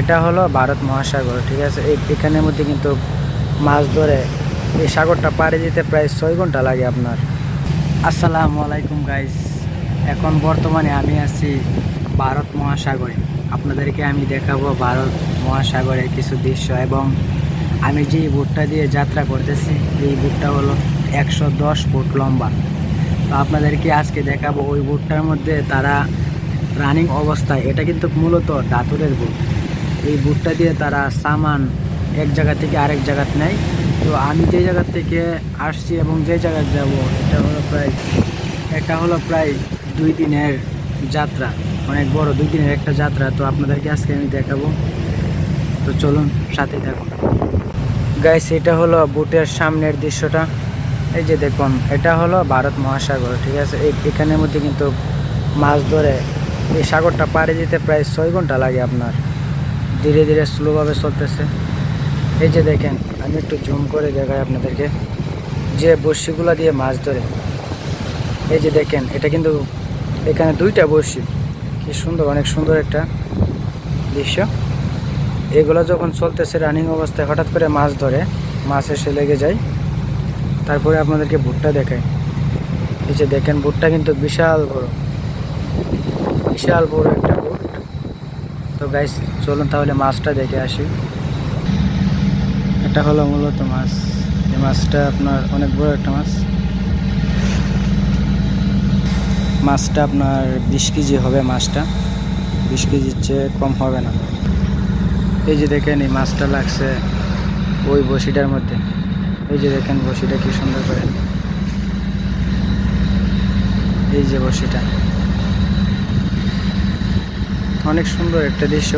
এটা হলো ভারত মহাসাগর, ঠিক আছে। এখানের মধ্যে কিন্তু মাছ ধরে এই সাগরটা পাড়ি দিতে প্রায় 6 ঘন্টা লাগে আপনার। আসসালামু আলাইকুম গাইস, এখন বর্তমানে আমি আছি ভারত মহাসাগরে। আপনাদেরকে আমি দেখাবো ভারত মহাসাগরের কিছু দৃশ্য এবং আমি যে বোটটা দিয়ে যাত্রা করতেছি এই বোটটা হলো 110 ফুট লম্বা। তো আপনাদেরকে আজকে দেখাবো ওই বোটটার মধ্যে তারা রানিং অবস্থায়, এটা কিন্তু মূলত ধাতুরের বোট। এই বোটটা দিয়ে তারা সামান এক জায়গা থেকে আরেক জায়গাতে নেয়। তো আমি যে জায়গা থেকে আসছি এবং যে জায়গায় যাব এটা হলো প্রায় 2 দিনের যাত্রা, অনেক বড় 2 দিনের একটা যাত্রা। তো আপনাদেরকে আজকে আমি দেখাবো, তো চলুন সাথে থাকুন গাইস। এটা হলো বোটের সামনের দৃশ্যটা, এই যে দেখুন, এটা হলো ভারত মহাসাগর, ঠিক আছে। এখানের মধ্যে কিন্তু মাছ ধরে এই সাগরটা পাড়ি দিতে প্রায় 6 ঘন্টা লাগে আপনার। ধীরে ধীরে স্লোভাবে চলতেছে। এই যে দেখেন, আমি একটু জুম করে দেখাই আপনাদেরকে যে বড়শিগুলো দিয়ে মাছ ধরে। এই যে দেখেন, এটা কিন্তু এখানে 2টা বড়শি, কি সুন্দর, অনেক সুন্দর একটা দৃশ্য। এগুলো যখন চলতেছে রানিং অবস্থায় হঠাৎ করে মাছ ধরে, মাছ এসে লেগে যায়। তারপরে আপনাদেরকে ভুট্টা দেখায়। এই যে দেখেন, ভুট্টা কিন্তু বিশাল বড় একটা ভুট। তো গাইস চলুন তাহলে মাছটা দেখে আসি। এটা হলো মূলত মাছ। এই মাছটা আপনার অনেক বড় একটা মাছটা আপনার 20 কেজি হবে। মাছটা 20 কেজির চেয়ে কম হবে না। এই যে দেখেন, এই মাছটা লাগছে ওই বড়শিটার মধ্যে। এই যে দেখেন বড়শিটা কি সুন্দর করে, এই যে বড়শিটা, অনেক সুন্দর একটা দৃশ্য।